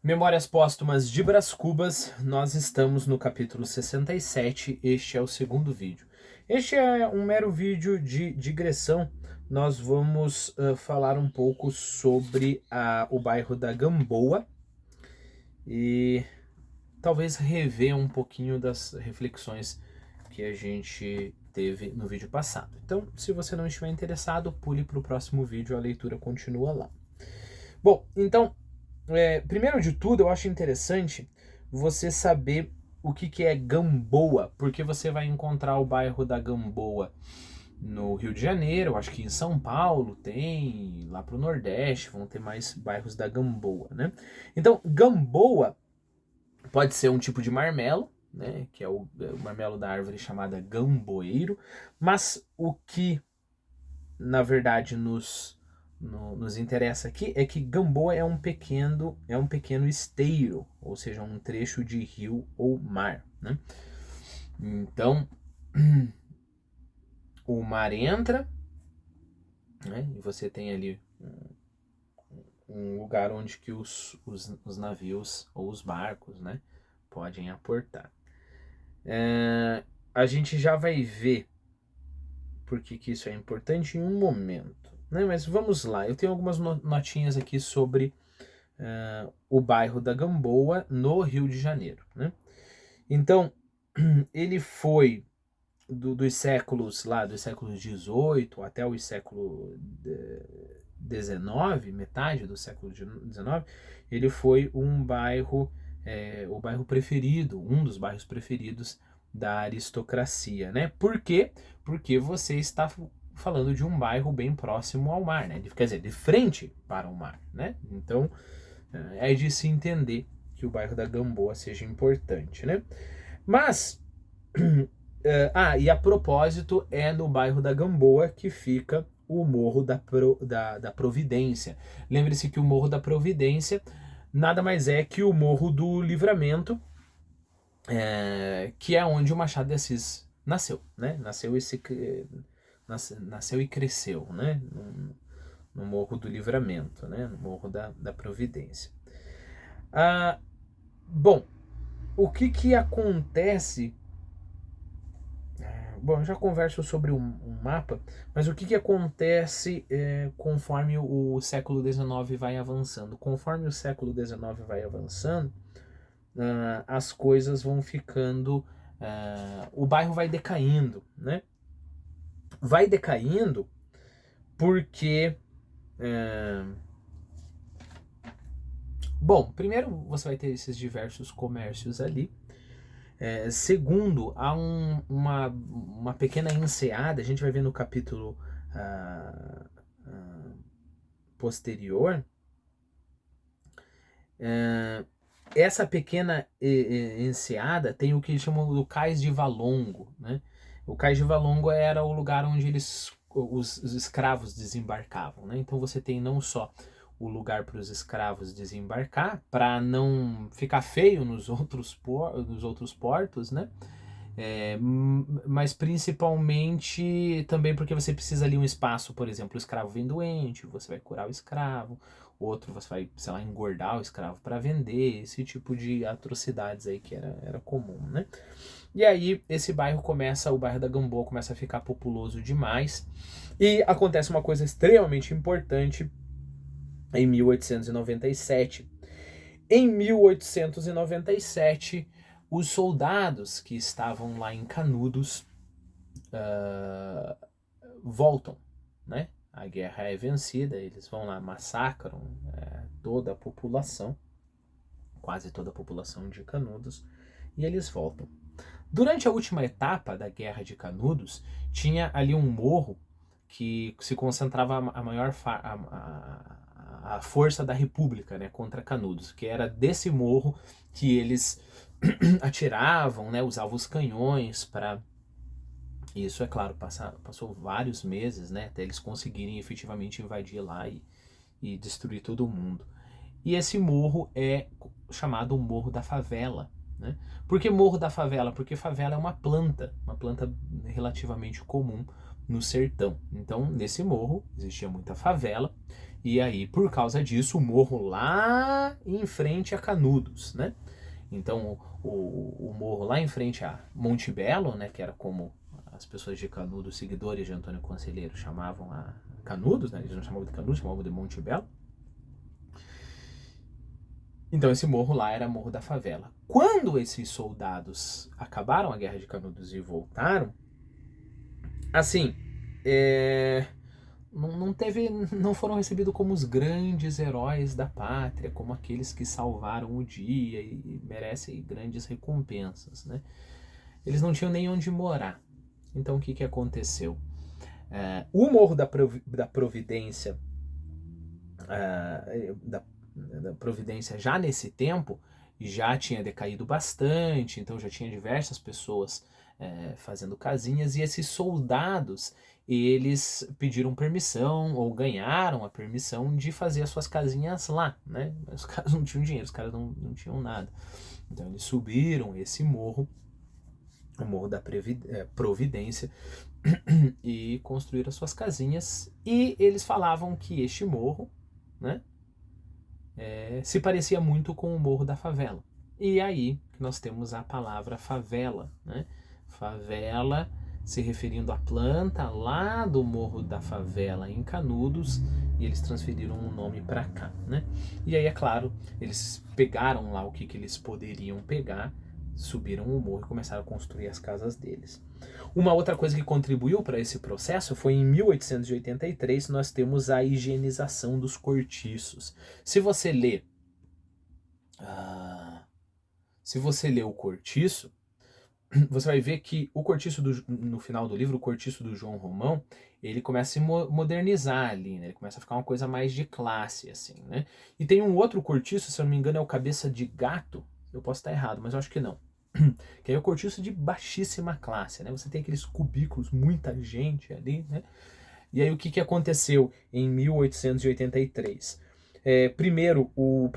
Memórias Póstumas de Brás Cubas, nós estamos no capítulo 67, este é o segundo vídeo. Este é um mero vídeo de digressão, nós vamos falar um pouco sobre o bairro da Gamboa e talvez rever um pouquinho das reflexões que a gente teve no vídeo passado. Então, se você não estiver interessado, pule para o próximo vídeo, a leitura continua lá. Bom, então, primeiro de tudo, eu acho interessante você saber o que é Gamboa, porque você vai encontrar o bairro da Gamboa no Rio de Janeiro, eu acho que em São Paulo tem, lá pro Nordeste vão ter mais bairros da Gamboa, né? Então, Gamboa pode ser um tipo de marmelo, né, que é o marmelo da árvore chamada gamboeiro, mas o que na verdade nos interessa aqui é que Gamboa é um pequeno esteiro, ou seja, um trecho de rio ou mar, né? Então, o mar entra, né, e você tem ali um lugar onde que os navios ou os barcos, né, podem aportar. A gente já vai ver por que isso é importante em um momento, né? Mas vamos lá, eu tenho algumas notinhas aqui sobre o bairro da Gamboa no Rio de Janeiro, né? Então, ele foi dos séculos lá, dos séculos 18 até o século 19, metade do século 19, ele foi um bairro, o bairro preferido, um dos bairros preferidos da aristocracia, né? Por quê? Porque você está falando de um bairro bem próximo ao mar, né? Quer dizer, de frente para o mar, né? Então, é de se entender que o bairro da Gamboa seja importante, né? Mas, e a propósito, é no bairro da Gamboa que fica o Morro da Providência. Lembre-se que o Morro da Providência nada mais é que o Morro do Livramento, que é onde o Machado de Assis nasceu, né? Nasceu e cresceu, né? No Morro do Livramento, né? No Morro da Providência. Bom, o que acontece? Bom, eu já converso sobre um mapa, mas o que acontece conforme o século XIX vai avançando? Conforme o século XIX vai avançando, as coisas vão ficando... o bairro vai decaindo, né? Vai decaindo porque... bom, primeiro você vai ter esses diversos comércios ali. Segundo, há uma pequena enseada, a gente vai ver no capítulo posterior, essa pequena enseada tem o que eles chamam do Cais de Valongo, né? O Cais de Valongo era o lugar onde os escravos desembarcavam, né? Então você tem não só o lugar para os escravos desembarcar, para não ficar feio nos outros portos, né? Mas principalmente também porque você precisa ali um espaço, por exemplo, o escravo vem doente, você vai curar o escravo, outro você vai, sei lá, engordar o escravo para vender, esse tipo de atrocidades aí que era comum, né? E aí o bairro da Gamboa começa a ficar populoso demais e acontece uma coisa extremamente importante em 1897. Em 1897, os soldados que estavam lá em Canudos voltam, né? A guerra é vencida, eles vão lá, massacram toda a população, quase toda a população de Canudos, e eles voltam. Durante a última etapa da Guerra de Canudos, tinha ali um morro que se concentrava a maior a força da República, né, contra Canudos, que era desse morro que eles atiravam, né, usavam os canhões para... Isso, é claro, passou vários meses, né, até eles conseguirem efetivamente invadir lá e destruir todo mundo. E esse morro é chamado Morro da Favela, né? Por que Morro da Favela? Porque favela é uma planta relativamente comum no sertão. Então, nesse morro existia muita favela E aí, por causa disso, o morro lá em frente a Canudos, né? Então, o morro lá em frente a Monte Belo, né, que era como as pessoas de Canudos, seguidores de Antônio Conselheiro, chamavam a Canudos, né? Eles não chamavam de Canudos, chamavam de Monte Belo. Então esse morro lá era Morro da Favela. Quando esses soldados acabaram a Guerra de Canudos e voltaram, assim, não foram recebidos como os grandes heróis da pátria, como aqueles que salvaram o dia e merecem grandes recompensas, né? Eles não tinham nem onde morar. Então o que aconteceu? O Morro da Providência, da Providência já nesse tempo, já tinha decaído bastante, então já tinha diversas pessoas fazendo casinhas, e esses soldados, eles pediram permissão, ou ganharam a permissão de fazer as suas casinhas lá, né? Os caras não tinham dinheiro, os caras não tinham nada. Então eles subiram esse morro, o Morro da Providência, e construíram as suas casinhas, e eles falavam que este morro, né, se parecia muito com o Morro da Favela. E aí nós temos a palavra favela, né? Favela se referindo à planta lá do Morro da Favela em Canudos, e eles transferiram o nome para cá, né? E aí, é claro, eles pegaram lá o que eles poderiam pegar, subiram o morro e começaram a construir as casas deles. Uma outra coisa que contribuiu para esse processo foi em 1883 nós temos a higienização dos cortiços. Se você lê o cortiço, você vai ver que o cortiço no final do livro, o cortiço do João Romão, ele começa a se modernizar ali, né? Ele começa a ficar uma coisa mais de classe, assim, né? E tem um outro cortiço, se eu não me engano, é o Cabeça de Gato. Eu posso estar errado, mas eu acho que não. Que é o cortiço de baixíssima classe, né? Você tem aqueles cubículos, muita gente ali, né? E aí o que aconteceu em 1883? Primeiro, o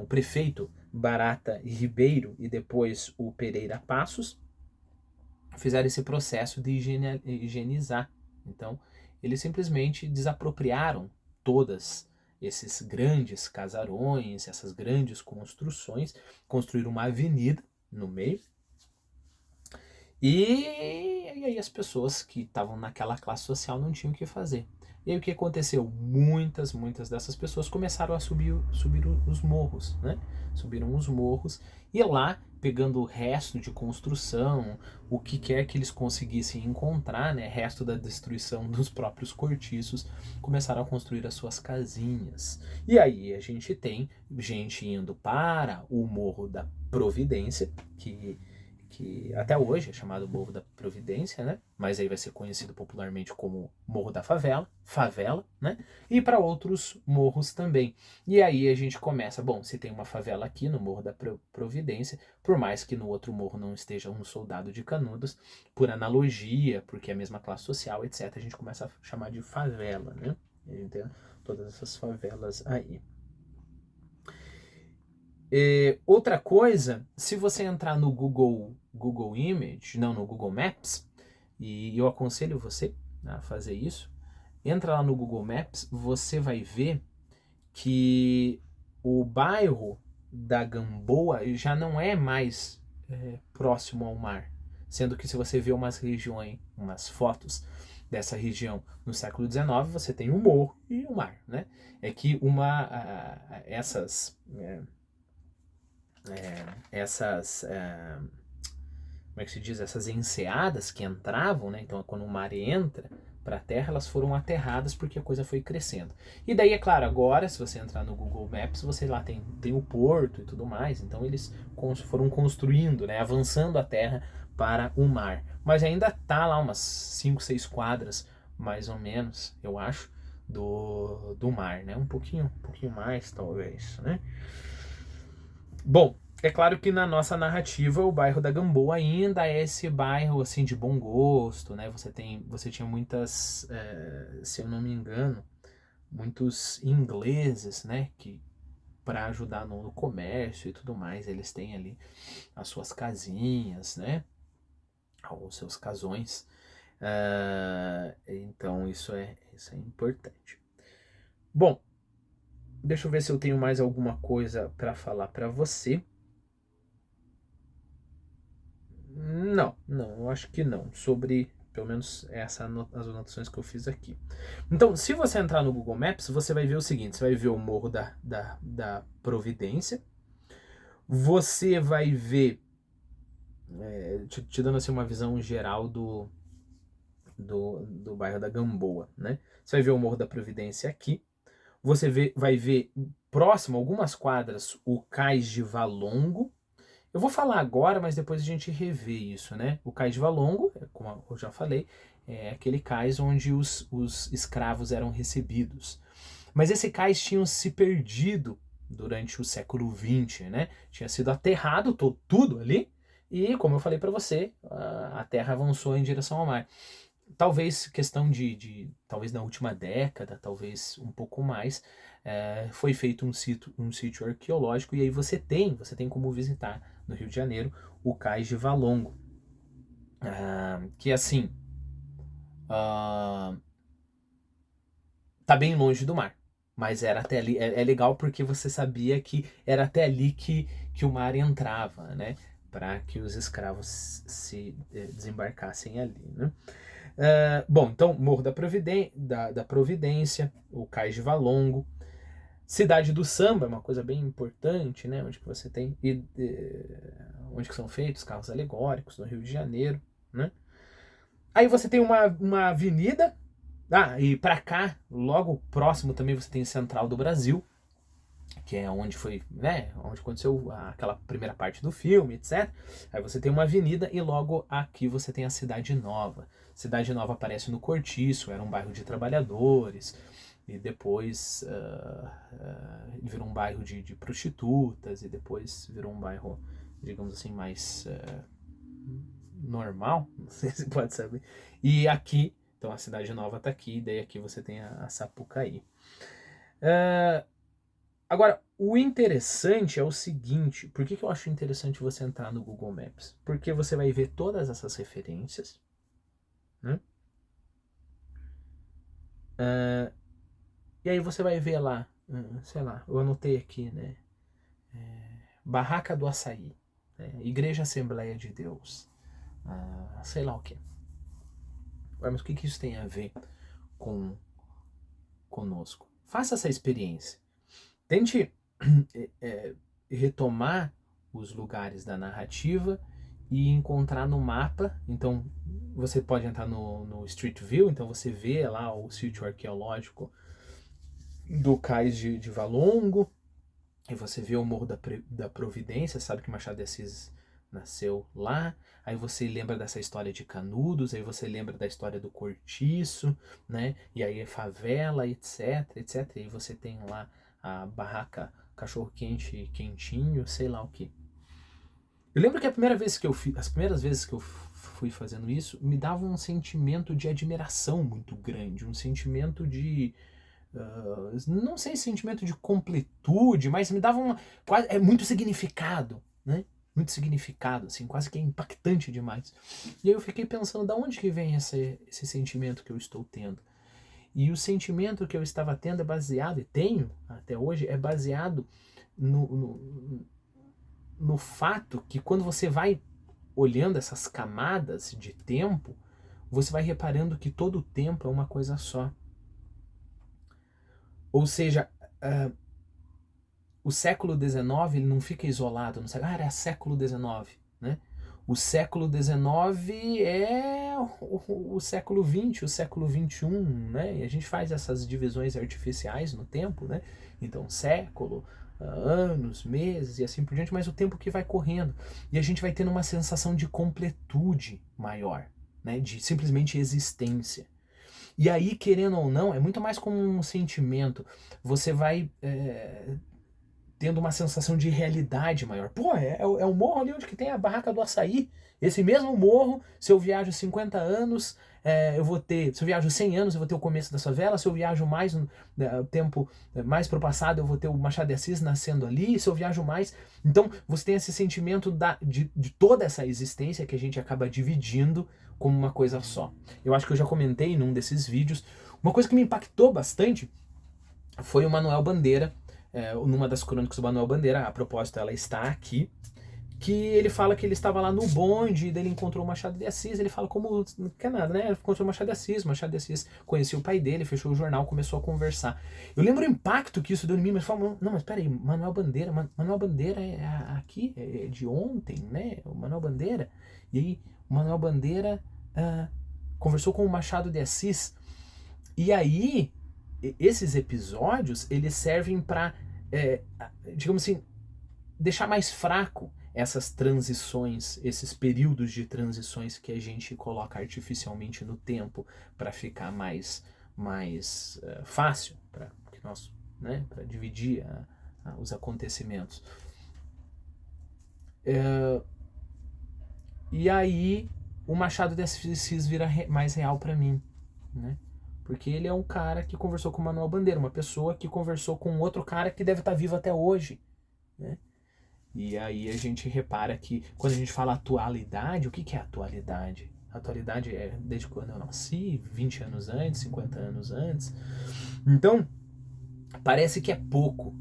prefeito Barata Ribeiro e depois o Pereira Passos fizeram esse processo de higienizar. Então, eles simplesmente desapropriaram todas esses grandes casarões, essas grandes construções, construíram uma avenida no meio, e aí as pessoas que estavam naquela classe social não tinham o que fazer. E aí o que aconteceu? Muitas dessas pessoas começaram a subir os morros, né? Subiram os morros e lá, pegando o resto de construção, o que quer que eles conseguissem encontrar, né? Resto da destruição dos próprios cortiços, começaram a construir as suas casinhas. E aí a gente tem gente indo para o Morro da Providência, que até hoje é chamado Morro da Providência, né? Mas aí vai ser conhecido popularmente como Morro da Favela, né? E para outros morros também. E aí a gente começa, bom, se tem uma favela aqui no Morro da Providência, por mais que no outro morro não esteja um soldado de Canudos, por analogia, porque é a mesma classe social, etc., a gente começa a chamar de favela, né? A gente tem todas essas favelas aí. Outra coisa, se você entrar no Google Image, não, no Google Maps, e eu aconselho você a fazer isso, entra lá no Google Maps, você vai ver que o bairro da Gamboa já não é mais próximo ao mar, sendo que se você vê umas regiões, umas fotos dessa região no século XIX, você tem o morro e o mar, né? É que como é que se diz, essas enseadas que entravam, né? Então quando o mar entra para a terra, elas foram aterradas porque a coisa foi crescendo. E daí, é claro, agora se você entrar no Google Maps, você lá tem o porto e tudo mais, então eles foram construindo, né? Avançando a terra para o mar. Mas ainda tá lá umas 5, 6 quadras, mais ou menos, eu acho, do mar, né? Um pouquinho mais, talvez, né? Bom, é claro que na nossa narrativa o bairro da Gamboa ainda é esse bairro assim de bom gosto, né? Você tinha muitas, se eu não me engano, muitos ingleses, né? Que para ajudar no comércio e tudo mais, eles têm ali as suas casinhas, né? Os seus casões. Então isso é importante. Bom, deixa eu ver se eu tenho mais alguma coisa para falar para você. Não, eu acho que não. Sobre, pelo menos, as anotações que eu fiz aqui. Então, se você entrar no Google Maps, você vai ver o seguinte: você vai ver o Morro da Providência, você vai ver, te dando assim uma visão geral do bairro da Gamboa, né? Você vai ver o Morro da Providência aqui, você vai ver próximo, algumas quadras, o Cais de Valongo. Eu vou falar agora, mas depois a gente revê isso, né? O Cais de Valongo, como eu já falei, é aquele cais onde os escravos eram recebidos. Mas esse cais tinha se perdido durante o século XX, né? Tinha sido aterrado tudo ali, e como eu falei para você, a terra avançou em direção ao mar. Talvez questão talvez na última década, talvez um pouco mais, foi feito um sítio arqueológico, e aí você tem como visitar no Rio de Janeiro o Cais de Valongo, que assim, tá bem longe do mar, mas era até ali, é legal porque você sabia que era até ali que o mar entrava, né, para que os escravos se desembarcassem ali, né. Bom, então, Morro da Providência, o Cais de Valongo, Cidade do Samba, uma coisa bem importante, né? Onde que você tem, onde que são feitos carros alegóricos, no Rio de Janeiro, né? Aí você tem uma avenida, e pra cá, logo próximo também você tem Central do Brasil, que é onde foi, né, onde aconteceu aquela primeira parte do filme, etc. Aí você tem uma avenida e logo aqui você tem a Cidade Nova. Cidade Nova aparece no Cortiço, era um bairro de trabalhadores, e depois virou um bairro de prostitutas, e depois virou um bairro, digamos assim, mais normal, não sei se pode saber. E aqui, então a Cidade Nova tá aqui, daí aqui você tem a Sapucaí. Agora, o interessante é o seguinte, por que eu acho interessante você entrar no Google Maps? Porque você vai ver todas essas referências, né? E aí você vai ver lá, sei lá, eu anotei aqui, né? Barraca do Açaí, né? Igreja Assembleia de Deus, sei lá o que. Mas o que isso tem a ver conosco? Faça essa experiência. Tente retomar os lugares da narrativa e encontrar no mapa. Então você pode entrar no Street View, então você vê lá o sítio arqueológico do Cais de Valongo, e você vê o Morro da Providência, sabe que Machado de Assis nasceu lá. Aí você lembra dessa história de Canudos, aí você lembra da história do Cortiço, né? E aí favela, etc, etc. E aí você tem lá a barraca cachorro quente, quentinho, sei lá o que. Eu lembro que as primeiras vezes que eu fui fazendo isso, me dava um sentimento de admiração muito grande, um sentimento de não sei, sentimento de completude, mas me dava muito significado, né? Muito significado, assim, quase que é impactante demais. E aí eu fiquei pensando, da onde que vem esse sentimento que eu estou tendo? E o sentimento que eu estava tendo é baseado, e tenho até hoje, é baseado no fato que quando você vai olhando essas camadas de tempo, você vai reparando que todo o tempo é uma coisa só. Ou seja, o século XIX ele não fica isolado, não sei, era século XIX, né? O século XIX é o século XX, o século XXI, né? E a gente faz essas divisões artificiais no tempo, né? Então, século, anos, meses e assim por diante, mas o tempo que vai correndo. E a gente vai tendo uma sensação de completude maior, né? De simplesmente existência. E aí, querendo ou não, é muito mais como um sentimento. Você vai tendo uma sensação de realidade maior. Pô, é o morro ali onde que tem a barraca do açaí. Esse mesmo morro, se eu viajo 50 anos, eu vou ter, se eu viajo 100 anos, eu vou ter o começo da favela, se eu viajo mais tempo mais para o passado, eu vou ter o Machado de Assis nascendo ali, se eu viajo mais. Então, você tem esse sentimento de toda essa existência que a gente acaba dividindo como uma coisa só. Eu acho que eu já comentei num desses vídeos. Uma coisa que me impactou bastante foi o Manuel Bandeira, numa das crônicas do Manuel Bandeira, a propósito, ela está aqui, que ele fala que ele estava lá no bonde, daí ele encontrou o Machado de Assis, ele fala como, não quer nada, né? Ele encontrou o Machado de Assis conhecia o pai dele, fechou o jornal, começou a conversar. Eu lembro o impacto que isso deu em mim, mas falou, não, mas peraí, Manuel Bandeira aqui, é de ontem, né? O Manuel Bandeira, e aí o Manuel Bandeira conversou com o Machado de Assis, e aí esses episódios, eles servem para, digamos assim, deixar mais fraco essas transições, esses períodos de transições que a gente coloca artificialmente no tempo para ficar mais fácil para nós, né, para dividir os acontecimentos. E aí o Machado de Assis vira mais real para mim, né? Porque ele é um cara que conversou com o Manuel Bandeira, uma pessoa que conversou com outro cara que deve estar vivo até hoje, né? E aí a gente repara que quando a gente fala atualidade, o que é atualidade? Atualidade é desde quando eu nasci, 20 anos antes, 50 anos antes. Então, parece que é pouco.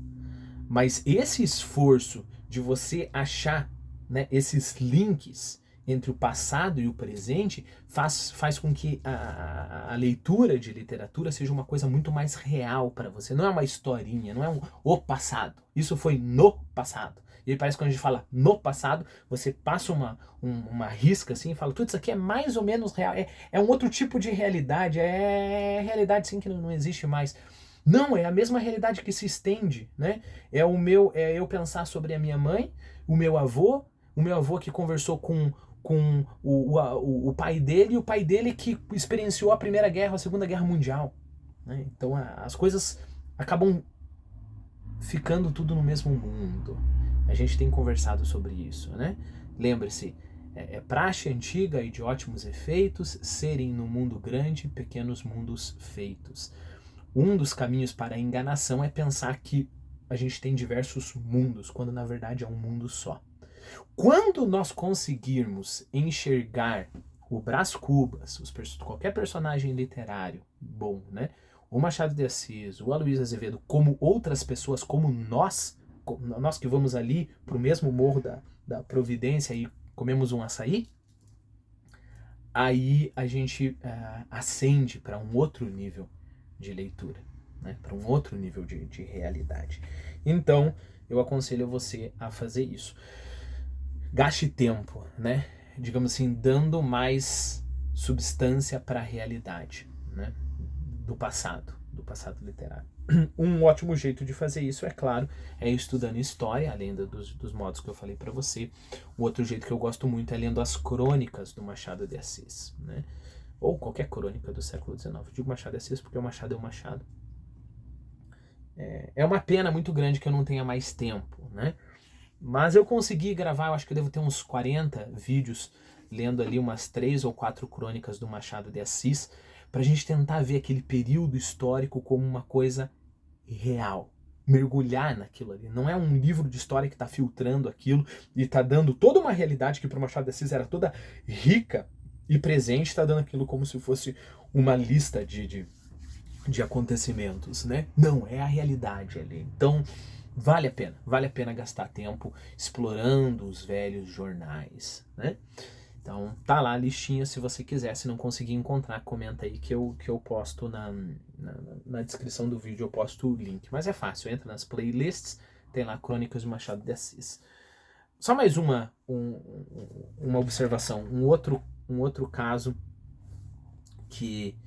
Mas esse esforço de você achar, né, esses links entre o passado e o presente faz com que a leitura de literatura seja uma coisa muito mais real para você. Não é uma historinha, não é o passado. Isso foi no passado. E parece que quando a gente fala no passado, você passa uma risca assim e fala, tudo isso aqui é mais ou menos real. É um outro tipo de realidade, é realidade sim que não existe mais. Não, é a mesma realidade que se estende, né? É eu pensar sobre a minha mãe, o meu avô que conversou com o pai dele, e o pai dele que experienciou a Primeira Guerra, a Segunda Guerra Mundial, né? Então as coisas acabam ficando tudo no mesmo mundo. A gente tem conversado sobre isso, né? Lembre-se, é praxe antiga e de ótimos efeitos serem no mundo grande pequenos mundos feitos. Um dos caminhos para a enganação é pensar que a gente tem diversos mundos, quando na verdade é um mundo só. Quando nós conseguirmos enxergar o Brás Cubas, qualquer personagem literário bom, né? O Machado de Assis, o Aloysio Azevedo, como outras pessoas, como nós que vamos ali para o mesmo morro da Providência e comemos um açaí, aí a gente ascende para um outro nível de leitura, né? Para um outro nível de realidade. Então, eu aconselho você a fazer isso. Gaste tempo, né? Digamos assim, dando mais substância para a realidade, né? do passado literário. Um ótimo jeito de fazer isso, é claro, é estudando história, além dos modos que eu falei para você. O outro jeito que eu gosto muito é lendo as crônicas do Machado de Assis, né? Ou qualquer crônica do século XIX. Eu digo Machado de Assis porque o Machado é o Machado. É uma pena muito grande que eu não tenha mais tempo, né? Mas eu consegui gravar, eu acho que eu devo ter uns 40 vídeos lendo ali umas 3 ou 4 crônicas do Machado de Assis, pra gente tentar ver aquele período histórico como uma coisa real. Mergulhar naquilo ali. Não é um livro de história que tá filtrando aquilo e tá dando toda uma realidade que pro Machado de Assis era toda rica e presente, tá dando aquilo como se fosse uma lista de acontecimentos, né? Não, é a realidade ali. Então, vale a pena gastar tempo explorando os velhos jornais, né? Então, tá lá a listinha, se você quiser. Se não conseguir encontrar, comenta aí que eu posto na descrição do vídeo, eu posto o link. Mas é fácil, entra nas playlists, tem lá Crônicas de Machado de Assis. Só mais uma observação, um outro caso que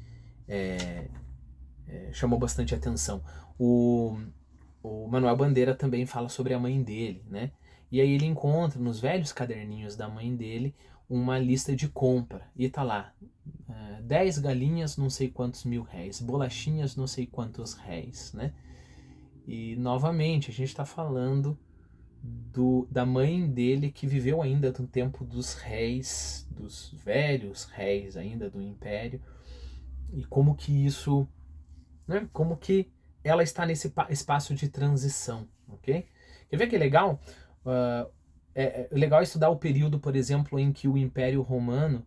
chamou bastante atenção. O Manuel Bandeira também fala sobre a mãe dele, né? E aí ele encontra nos velhos caderninhos da mãe dele uma lista de compra. E tá lá, 10 galinhas, não sei quantos mil réis, bolachinhas, não sei quantos réis, né? E, novamente, a gente está falando da mãe dele que viveu ainda no tempo dos reis, dos velhos reis ainda do Império, e como que isso, né, como que ela está nesse espaço de transição, ok? Quer ver que é legal? É legal estudar o período, por exemplo, em que o Império Romano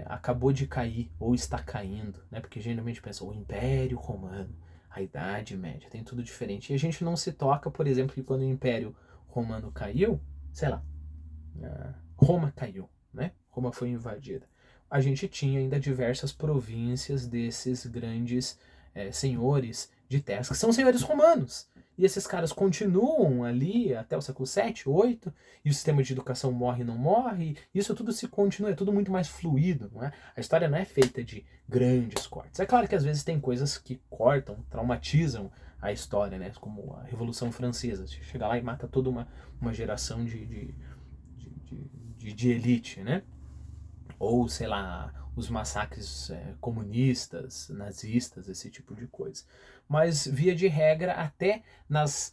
acabou de cair ou está caindo, né? Porque geralmente pensa o Império Romano, a Idade Média, tem tudo diferente. E a gente não se toca, por exemplo, que quando o Império Romano caiu, sei lá, Roma caiu, né? Roma foi invadida. A gente tinha ainda diversas províncias desses grandes senhores de terras, que são senhores romanos. E esses caras continuam ali até o século 7, 8, e o sistema de educação morre e não morre, e isso tudo se continua, é tudo muito mais fluido, não é? A história não é feita de grandes cortes. É claro que às vezes tem coisas que cortam, traumatizam a história, né? Como a Revolução Francesa. Você chega lá e mata toda uma geração de elite, né? Ou, sei lá, os massacres comunistas, nazistas, esse tipo de coisa. Mas, via de regra, até nas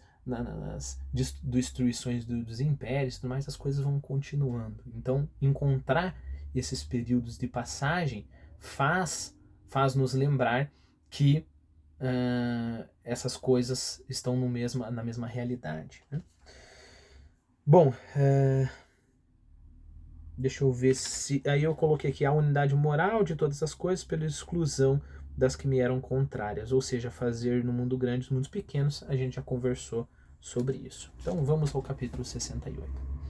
destruições dos impérios e tudo mais, as coisas vão continuando. Então, encontrar esses períodos de passagem faz nos lembrar que essas coisas estão na mesma realidade. Né? Bom, deixa eu ver se... Aí eu coloquei aqui a unidade moral de todas as coisas pela exclusão das que me eram contrárias. Ou seja, fazer no mundo grande, nos mundos pequenos, a gente já conversou sobre isso. Então vamos ao capítulo 68.